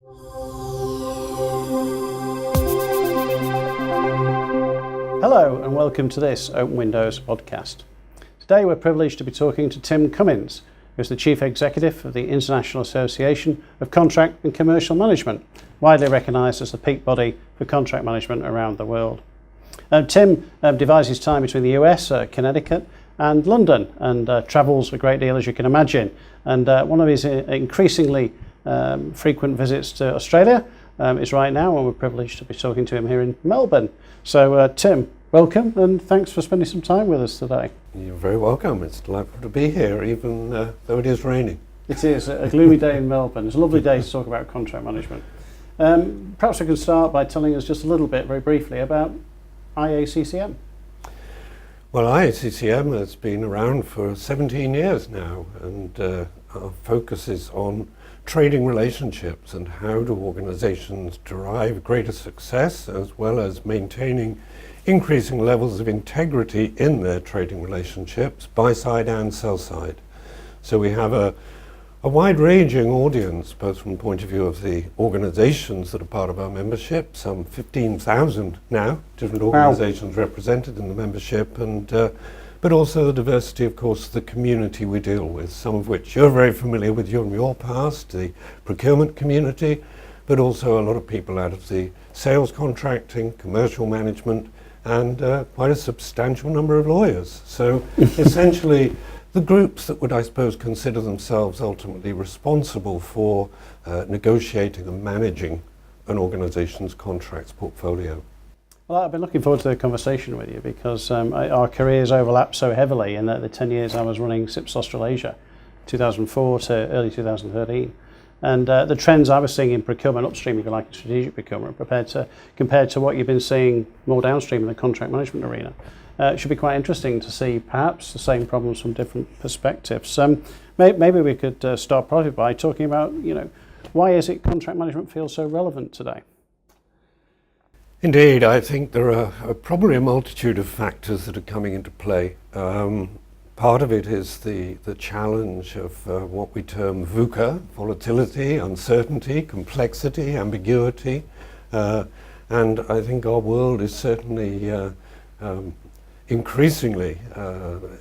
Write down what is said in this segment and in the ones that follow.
Hello and welcome to this Open Windows podcast. Today we're privileged to be talking to Tim Cummins, who's the Chief Executive of the International Association of Contract and Commercial Management, widely recognised as the peak body for contract management around the world. Tim divides his time between the US, Connecticut and London, and travels a great deal, as you can imagine. And one of his increasingly frequent visits to Australia is right now, and we're privileged to be talking to him here in Melbourne. So Tim, welcome, and thanks for spending some time with us today. You're very welcome. It's delightful to be here, even though it is raining. It is a gloomy day in Melbourne. It's a lovely day to talk about contract management. Perhaps I can start by telling us just a little bit, very briefly, about IACCM. Well, IACCM has been around for 17 years now, and our focus is on trading relationships and how do organizations derive greater success as well as maintaining increasing levels of integrity in their trading relationships, buy side and sell side. So we have a wide-ranging audience, both from the point of view of the organizations that are part of our membership, some 15,000 now, different organizations represented in the membership, and but also the diversity, of course, of the community we deal with, some of which you're very familiar with in your past, the procurement community, but also a lot of people out of the sales contracting, commercial management, and quite a substantial number of lawyers. So essentially, the groups that would, I suppose, consider themselves ultimately responsible for negotiating and managing an organization's contracts portfolio. Well, I've been looking forward to the conversation with you because our careers overlap so heavily in the 10 years I was running SIPS Australasia, 2004 to early 2013. And the trends I was seeing in procurement upstream, if you like, strategic procurement, compared to what you've been seeing more downstream in the contract management arena. It should be quite interesting to see perhaps the same problems from different perspectives. Maybe we could start probably by talking about, why is it contract management feels so relevant today? Indeed, I think there are probably a multitude of factors that are coming into play. Part of it is the challenge of what we term VUCA, volatility, uncertainty, complexity, ambiguity. And I think our world is certainly increasingly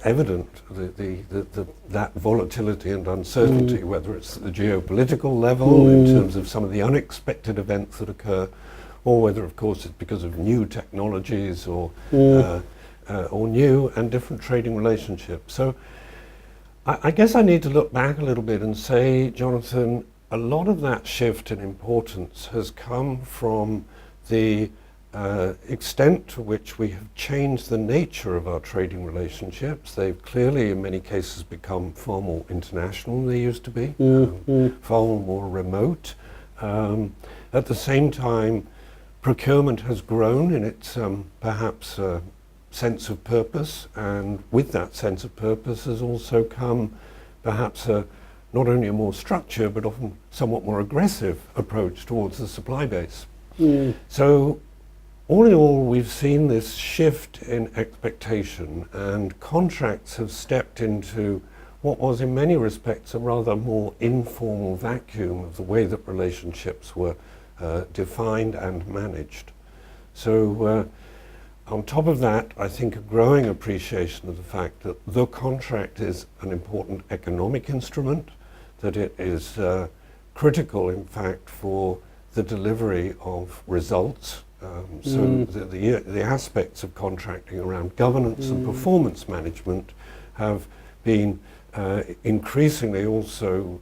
evident, that volatility and uncertainty, whether it's at the geopolitical level in terms of some of the unexpected events that occur, or whether, of course, it's because of new technologies or new and different trading relationships. So I guess I need to look back a little bit and say, Jonathan, a lot of that shift in importance has come from the extent to which we have changed the nature of our trading relationships. They've clearly, in many cases, become far more international than they used to be, far more remote. At the same time, procurement has grown in its perhaps sense of purpose, and with that sense of purpose has also come perhaps not only a more structured but often somewhat more aggressive approach towards the supply base. So all in all, we've seen this shift in expectation, and contracts have stepped into what was in many respects a rather more informal vacuum of the way that relationships were defined and managed. So on top of that, I think a growing appreciation of the fact that the contract is an important economic instrument, that it is critical, in fact, for the delivery of results. So the aspects of contracting around governance and performance management have been increasingly also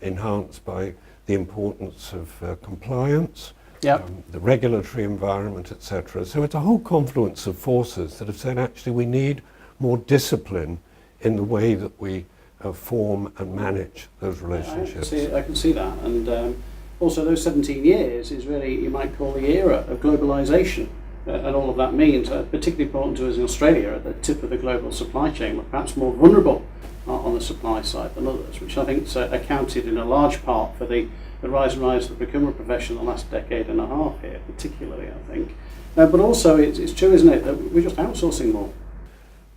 enhanced by the importance of compliance, the regulatory environment, etc. So it's a whole confluence of forces that have said, actually, we need more discipline in the way that we form and manage those relationships. I can see that, and also those 17 years is really, you might call, the era of globalization, and all of that means, particularly important to us in Australia, at the tip of the global supply chain. We're perhaps more vulnerable on the supply side than others, which I think accounted in a large part for the rise of the procurement profession in the last decade and a half here, particularly, I think. But also, it's true, isn't it, that we're just outsourcing more?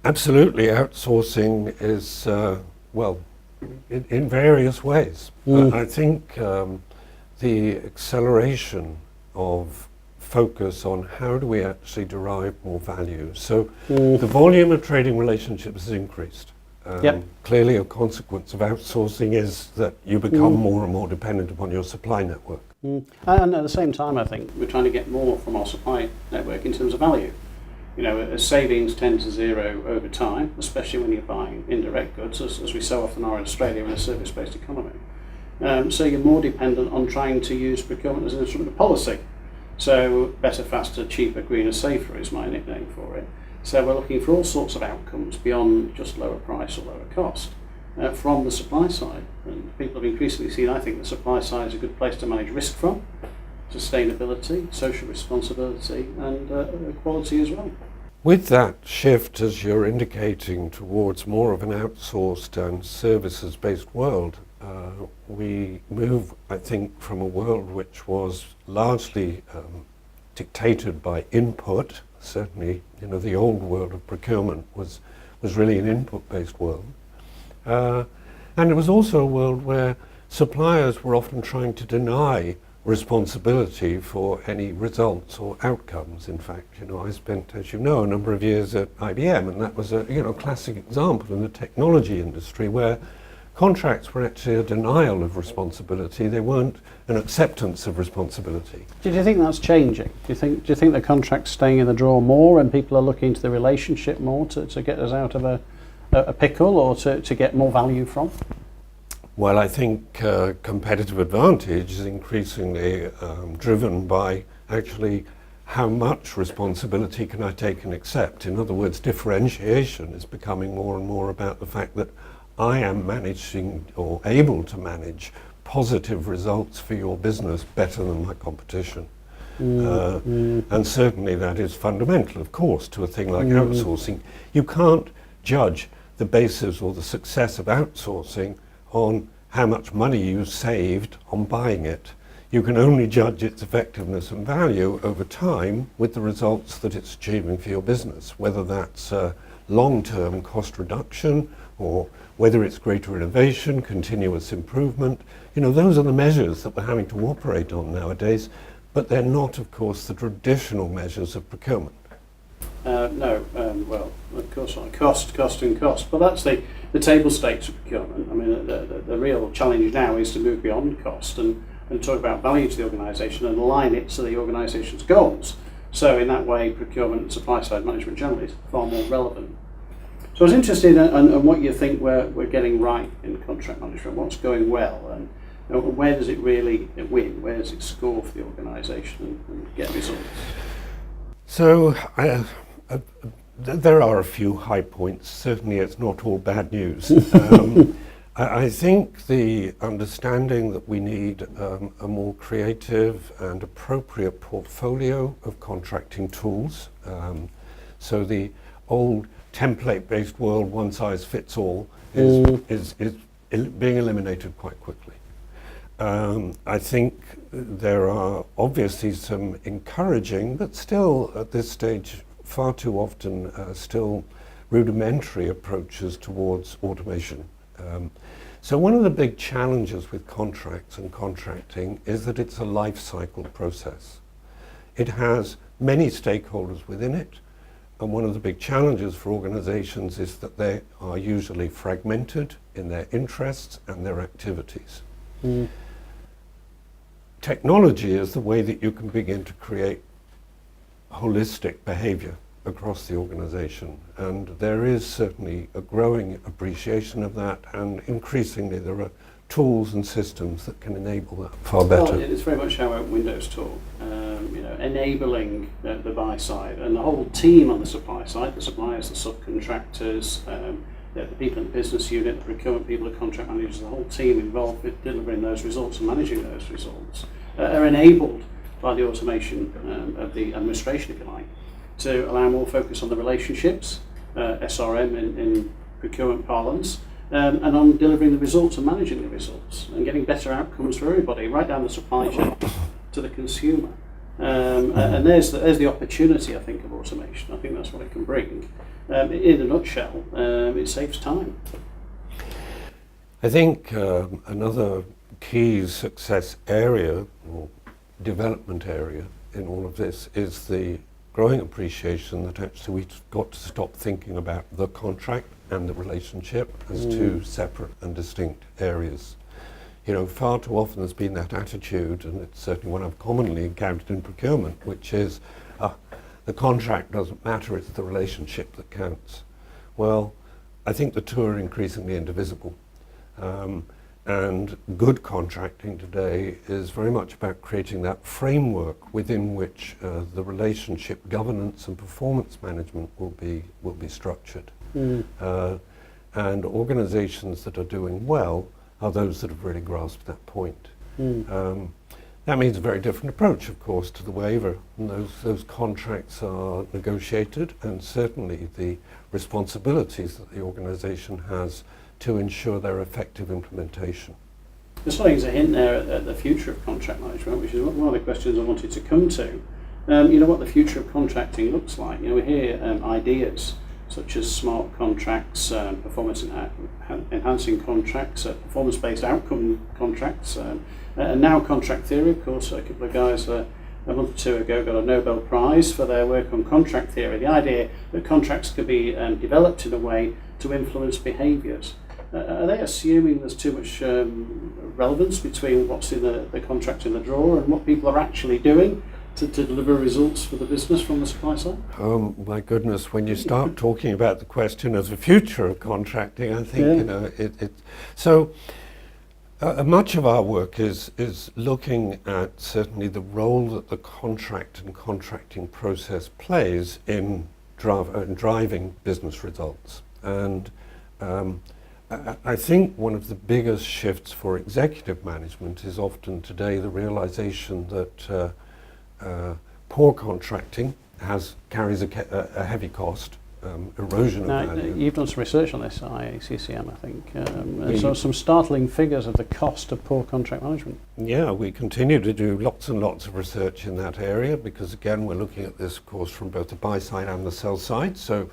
Absolutely. Outsourcing is, in various ways. I think the acceleration of focus on how do we actually derive more value. So the volume of trading relationships has increased. Clearly a consequence of outsourcing is that you become more and more dependent upon your supply network. And at the same time, I think we're trying to get more from our supply network in terms of value. You know, as savings tend to zero over time, especially when you're buying indirect goods, as we so often are in Australia in a service-based economy. So you're more dependent on trying to use procurement as an instrument of policy. So better, faster, cheaper, greener, safer is my nickname for it. So we're looking for all sorts of outcomes beyond just lower price or lower cost from the supply side. And people have increasingly seen, I think, the supply side is a good place to manage risk from, sustainability, social responsibility, and quality as well. With that shift, as you're indicating, towards more of an outsourced and services-based world, we move, I think, from a world which was largely dictated by input. Certainly, you know, the old world of procurement was really an input-based world. And it was also a world where suppliers were often trying to deny responsibility for any results or outcomes. In fact, you know, I spent, as you know, a number of years at IBM, and that was a classic example in the technology industry where contracts were actually a denial of responsibility. They weren't an acceptance of responsibility. Do you think that's changing? Do you think the contract's staying in the drawer more and people are looking to the relationship more to get us out of a pickle or to get more value from? Well, I think competitive advantage is increasingly driven by actually how much responsibility can I take and accept. In other words, differentiation is becoming more and more about the fact that I am managing or able to manage positive results for your business better than my competition. And certainly that is fundamental, of course, to a thing like outsourcing. You can't judge the basis or the success of outsourcing on how much money you saved on buying it. You can only judge its effectiveness and value over time with the results that it's achieving for your business, whether that's long-term cost reduction or whether it's greater innovation, continuous improvement. You know, those are the measures that we're having to operate on nowadays, but they're not, of course, the traditional measures of procurement. No, well, of course not. Cost, and cost. But that's the table stakes of procurement. I mean, the real challenge now is to move beyond cost and talk about value to the organisation and align it to the organisation's goals. So in that way, procurement and supply side management generally is far more relevant. So I was interested in what you think we're getting right in contract management, what's going well, and where does it really win, where does it score for the organisation and get results? So there are a few high points. Certainly it's not all bad news. I think the understanding that we need a more creative and appropriate portfolio of contracting tools. So the old template-based world, one size fits all, is being eliminated quite quickly. I think there are obviously some encouraging, but still at this stage far too often still rudimentary approaches towards automation. So one of the big challenges with contracts and contracting is that it's a life cycle process. It has many stakeholders within it, and one of the big challenges for organizations is that they are usually fragmented in their interests and their activities. Technology is the way that you can begin to create holistic behavior across the organization, and there is certainly a growing appreciation of that, and increasingly there are tools and systems that can enable that far better. Well, it's very much how Windows talk, enabling the buy side and the whole team on the supply side, the suppliers, the subcontractors, the people in the business unit, the procurement people, the contract managers, the whole team involved with delivering those results and managing those results are enabled by the automation of the administration, if you like, to allow more focus on the relationships, SRM in procurement parlance, and on delivering the results and managing the results and getting better outcomes for everybody, right down the supply chain to the consumer. And there's the opportunity, I think, of automation. I think that's what it can bring. In a nutshell, it saves time. I think another key success area or development area in all of this is the growing appreciation that actually we've got to stop thinking about the contract and the relationship as two separate and distinct areas. You know, far too often there's been that attitude, and it's certainly one I've commonly encountered in procurement, which is the contract doesn't matter, it's the relationship that counts. Well, I think the two are increasingly indivisible. And good contracting today is very much about creating that framework within which the relationship governance and performance management will be structured. And organizations that are doing well are those that have really grasped that point. That means a very different approach, of course, to the waiver. And those contracts are negotiated, and certainly the responsibilities that the organisation has to ensure their effective implementation. There's something a hint there at the future of contract management, which is one of the questions I wanted to come to. You know, what the future of contracting looks like. You know, we hear ideas such as smart contracts, performance enhancing contracts, performance-based outcome contracts, and now contract theory. Of course, a couple of guys a month or two ago got a Nobel Prize for their work on contract theory. The idea that contracts could be developed in a way to influence behaviours. Are they assuming there's too much relevance between what's in the contract in the drawer and what people are actually doing to deliver results for the business from the supply side? Oh my goodness, when you start talking about the question of the future of contracting, I think, you know, so much of our work is looking at certainly the role that the contract and contracting process plays in driving business results. And I think one of the biggest shifts for executive management is often today the realization that poor contracting carries a heavy cost, erosion of value. You've done some research on this, IACCM, I think. So some startling figures of the cost of poor contract management. Yeah, we continue to do lots and lots of research in that area because, again, we're looking at this, of course, from both the buy side and the sell side. So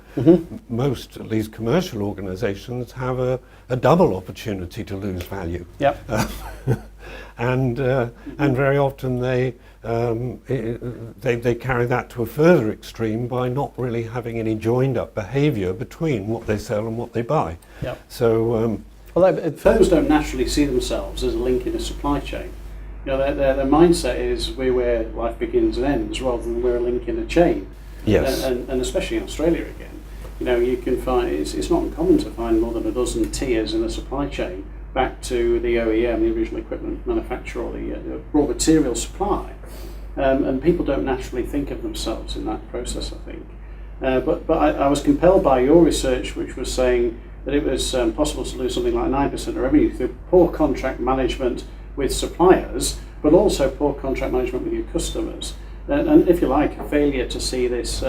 most, at least commercial organizations, have a double opportunity to lose value. Yep. And very often they carry that to a further extreme by not really having any joined up behaviour between what they sell and what they buy. Yep. So, firms don't naturally see themselves as a link in a supply chain. You know, their mindset is we're where life begins and ends rather than we're a link in a chain. Yes. And especially in Australia again, you know, you can find it's not uncommon to find more than a dozen tiers in a supply chain back to the OEM, the original equipment manufacturer, or the raw material supply. And people don't naturally think of themselves in that process, I think. But I was compelled by your research, which was saying that it was possible to lose something like 9% of revenue through poor contract management with suppliers, but also poor contract management with your customers. And if you like, a failure to see this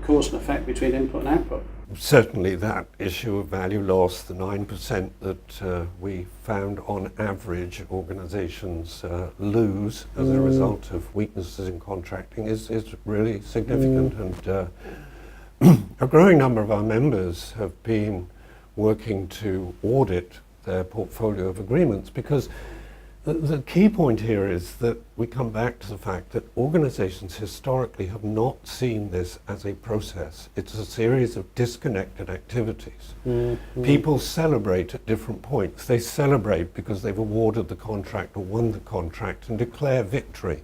cause and effect between input and output. Certainly that issue of value loss, the 9% that we found on average organizations lose as a result of weaknesses in contracting is really significant. And a growing number of our members have been working to audit their portfolio of agreements because the key point here is that we come back to the fact that organizations historically have not seen this as a process. It's a series of disconnected activities. People celebrate at different points. They celebrate because they've awarded the contract or won the contract and declare victory.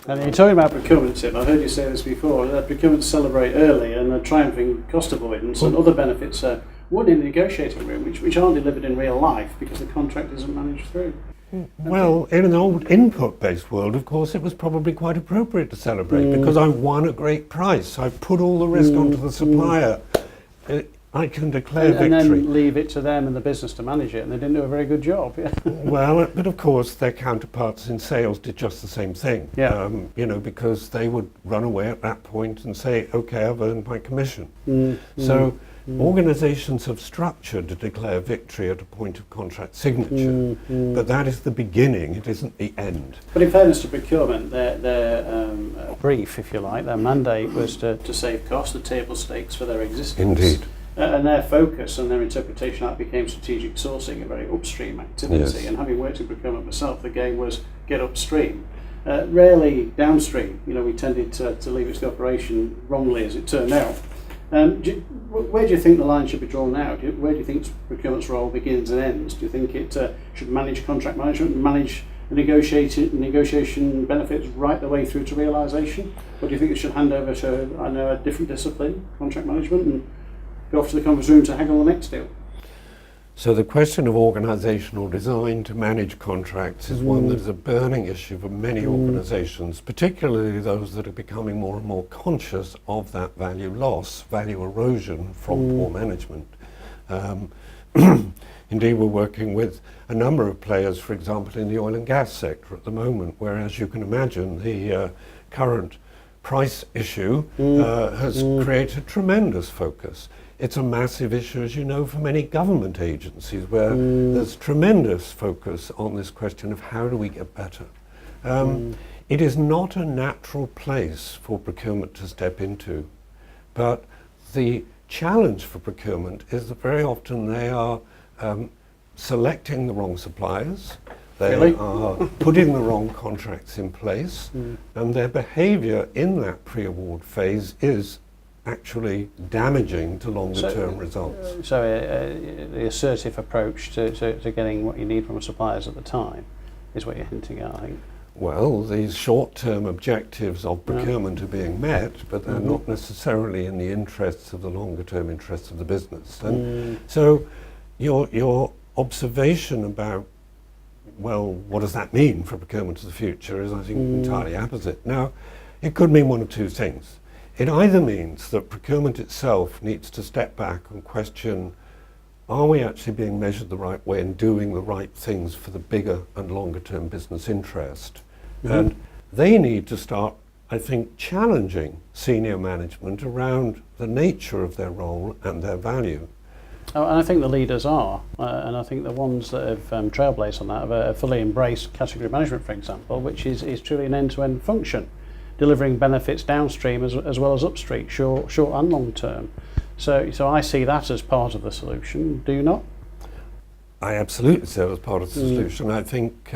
And you're talking about procurement, Tim. I've heard you say this before. Procurement celebrate early and the triumphing cost avoidance and other benefits are won in the negotiating room, which aren't delivered in real life because the contract isn't managed through. Well, in an old input-based world, of course, it was probably quite appropriate to celebrate because I won a great price. I put all the risk onto the supplier. I can declare victory. And then leave it to them and the business to manage it, and they didn't do a very good job. Well, but of course, their counterparts in sales did just the same thing. Yeah. You know, because they would run away at that point and say, "Okay, I've earned my commission." So. Organizations have structured to declare victory at a point of contract signature, but that is the beginning, it isn't the end. But in fairness to procurement, their brief, if you like, their mandate was to save costs, the table stakes for their existence. Indeed. And their focus and their interpretation of that became strategic sourcing, a very upstream activity. Yes. And having worked in procurement myself, the game was get upstream, rarely downstream. We tended to leave it to the operation wrongly, as it turned out. Where do you think the line should be drawn now? Where do you think procurement's role begins and ends? Do you think it should manage contract management, manage negotiation benefits right the way through to realisation? Or do you think it should hand over to, a different discipline, contract management, and go off to the conference room to haggle the next deal? So the question of organisational design to manage contracts is one that is a burning issue for many organisations, particularly those that are becoming more and more conscious of that value loss, value erosion from poor management. Indeed, we're working with a number of players, for example, in the oil and gas sector at the moment, where, as you can imagine, the current price issue has created tremendous focus. It's a massive issue, as you know, for many government agencies, where there's tremendous focus on this question of how do we get better. It is not a natural place for procurement to step into, but the challenge for procurement is that very often they are selecting the wrong suppliers, they are putting the wrong contracts in place, and their behaviour in that pre-award phase is actually damaging to longer-term results. So the assertive approach to getting what you need from suppliers at the time is what you're hinting at, I think. Well, these short-term objectives of procurement are being met, but they're not necessarily in the interests of the longer-term interests of the business. And so your observation about, well, what does that mean for procurement of the future is, I think, entirely opposite. Now, it could mean one of two things. It either means that procurement itself needs to step back and question, are we actually being measured the right way and doing the right things for the bigger and longer term business interest? And they need to start, I think, challenging senior management around the nature of their role and their value. Oh, and I think the leaders are, and I think the ones that have trailblazed on that have fully embraced category management, for example, which is truly an end-to-end function, delivering benefits downstream as well as upstream, short and long term. So I see that as part of the solution. Do you not? I absolutely see it as part of the solution. I think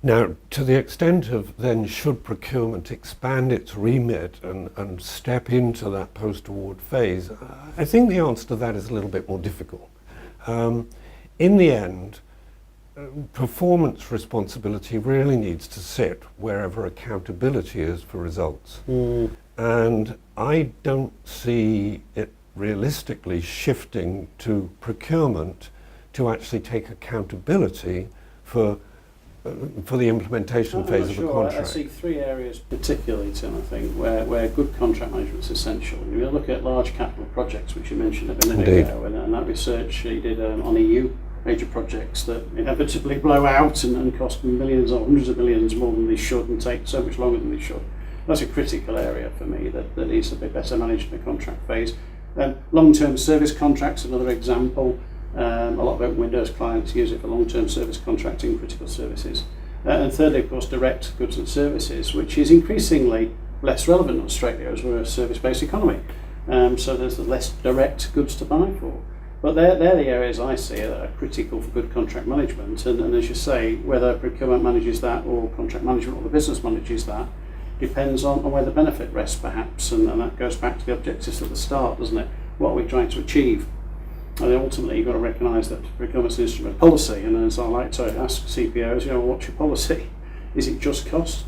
now, to the extent of then should procurement expand its remit and step into that post-award phase, I think the answer to that is a little bit more difficult. In the end, performance responsibility really needs to sit wherever accountability is for results. And I don't see it realistically shifting to procurement to actually take accountability for the implementation phase of the contract. I see three areas particularly, Tim, I think, where good contract management is essential. And you look at large capital projects, which you mentioned a minute ago, and that research you did on EU major projects that inevitably blow out and cost millions or hundreds of millions more than they should and take so much longer than they should. That's a critical area for me that needs to be better managed in the contract phase. Long-term service contracts, another example. A lot of Open Windows clients use it for long-term service contracting, critical services. And thirdly, of course, direct goods and services, which is increasingly less relevant in Australia as we're a service-based economy. So there's less direct goods to buy for. But they're the areas I see that are critical for good contract management. And as you say, whether procurement manages that or contract management or the business manages that depends on where the benefit rests, perhaps. And that goes back to the objectives at the start, doesn't it? What are we trying to achieve? And ultimately, you've got to recognise that procurement's an instrument of policy. And as I like to ask CPOs, what's your policy? Is it just cost?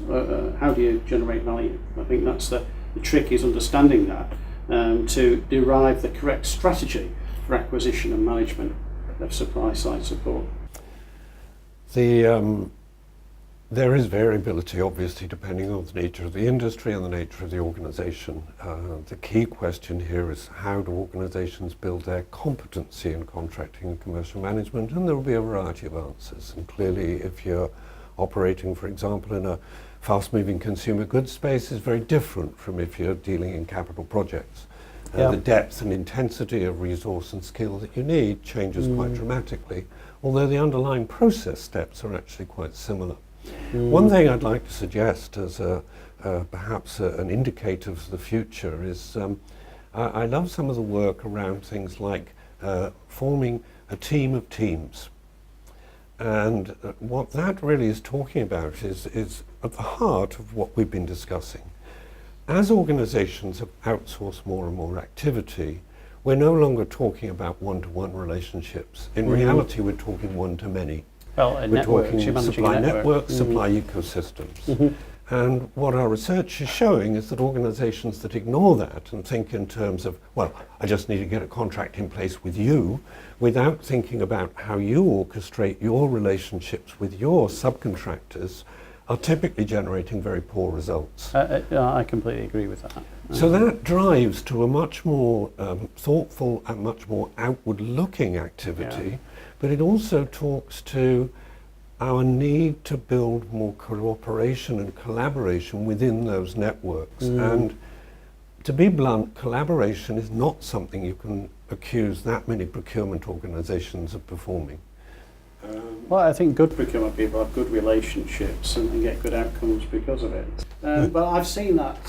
How do you generate value? I think that's the trick, is understanding that to derive the correct strategy for acquisition and management of supply side support. There is variability, obviously, depending on the nature of the industry and the nature of the organisation. The key question here is, how do organisations build their competency in contracting and commercial management? And there will be a variety of answers. And clearly, if you're operating, for example, in a fast-moving consumer goods space, is very different from if you're dealing in capital projects. The depth and intensity of resource and skill that you need changes quite dramatically, although the underlying process steps are actually quite similar. One thing I'd like to suggest as perhaps an indicator for the future is I love some of the work around things like forming a team of teams. And what that really is talking about is at the heart of what we've been discussing. As organizations have outsourced more and more activity, we're no longer talking about one-to-one relationships. In reality, we're talking one-to-many. Well, we're networks, talking supply networks, supply ecosystems. And what our research is showing is that organizations that ignore that and think in terms of, well, I just need to get a contract in place with you, without thinking about how you orchestrate your relationships with your subcontractors, are typically generating very poor results. I completely agree with that. So that drives to a much more thoughtful and much more outward-looking activity, but it also talks to our need to build more cooperation and collaboration within those networks. And to be blunt, collaboration is not something you can accuse that many procurement organizations of performing. Well, I think good procurement people have good relationships and get good outcomes because of it. But I've seen that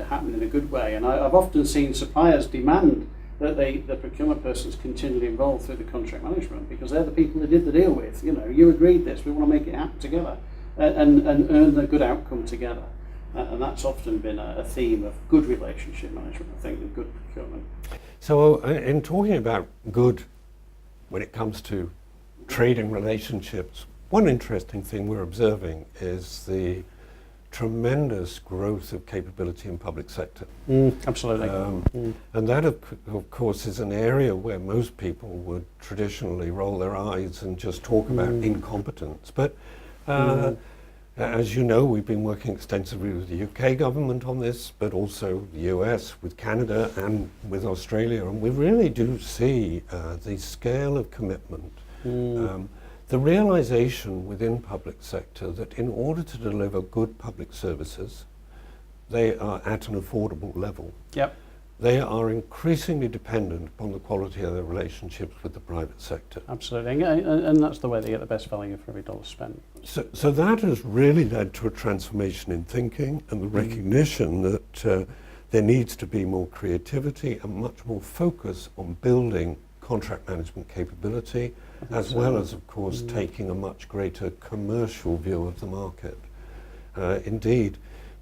happen in a good way, and I've often seen suppliers demand that the procurement person's continually involved through the contract management, because they're the people they did the deal with. You know, you agreed this, we want to make it happen together and earn a good outcome together. And that's often been a theme of good relationship management, I think, and good procurement. So in talking about good when it comes to trading relationships, one interesting thing we're observing is the tremendous growth of capability in public sector. Absolutely. And that, of course, is an area where most people would traditionally roll their eyes and just talk about incompetence. But as you know, we've been working extensively with the UK government on this, but also the US, with Canada and with Australia. And we really do see the scale of commitment, the realization within public sector that in order to deliver good public services, they are at an affordable level. Yep. They are increasingly dependent upon the quality of their relationships with the private sector. Absolutely, and that's the way they get the best value for every dollar spent. So that has really led to a transformation in thinking and the recognition that there needs to be more creativity and much more focus on building contract management capability, as well as, of course, taking a much greater commercial view of the market. Indeed,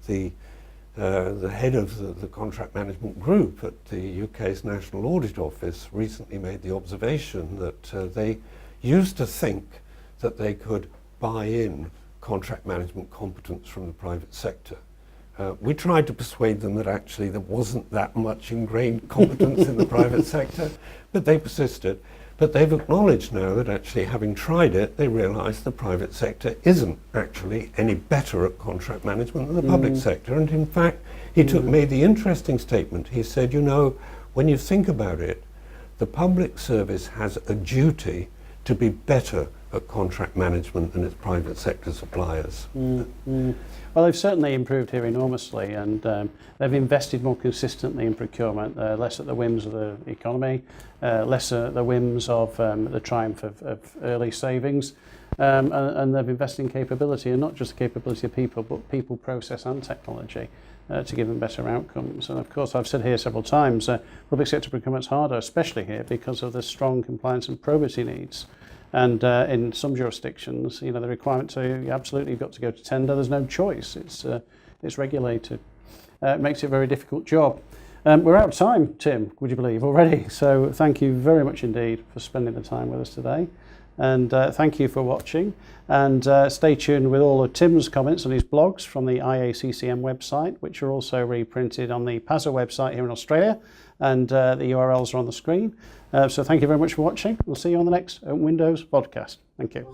the head of the contract management group at the UK's National Audit Office recently made the observation that they used to think that they could buy in contract management competence from the private sector. We tried to persuade them that actually there wasn't that much ingrained competence in the private sector, but they persisted. But they've acknowledged now that actually, having tried it, they realise the private sector isn't actually any better at contract management than the public sector. And in fact, he made the interesting statement. He said, you know, when you think about it, the public service has a duty to be better at contract management than its private sector suppliers. Well, they've certainly improved here enormously, and they've invested more consistently in procurement, less at the whims of the economy, less at the whims of the triumph of early savings, and they've invested in capability, and not just the capability of people, but people, process and technology to give them better outcomes. And of course, I've said here several times, public sector procurement's harder, especially here, because of the strong compliance and probity needs. And in some jurisdictions, you know, the requirement to absolutely you've got to go to tender. There's no choice. It's regulated. It makes it a very difficult job. We're out of time, Tim. Would you believe already? So thank you very much indeed for spending the time with us today, and thank you for watching. And stay tuned with all of Tim's comments on his blogs from the IACCM website, which are also reprinted on the PASA website here in Australia, and the URLs are on the screen. So thank you very much for watching. We'll see you on the next Open Windows podcast. Thank you.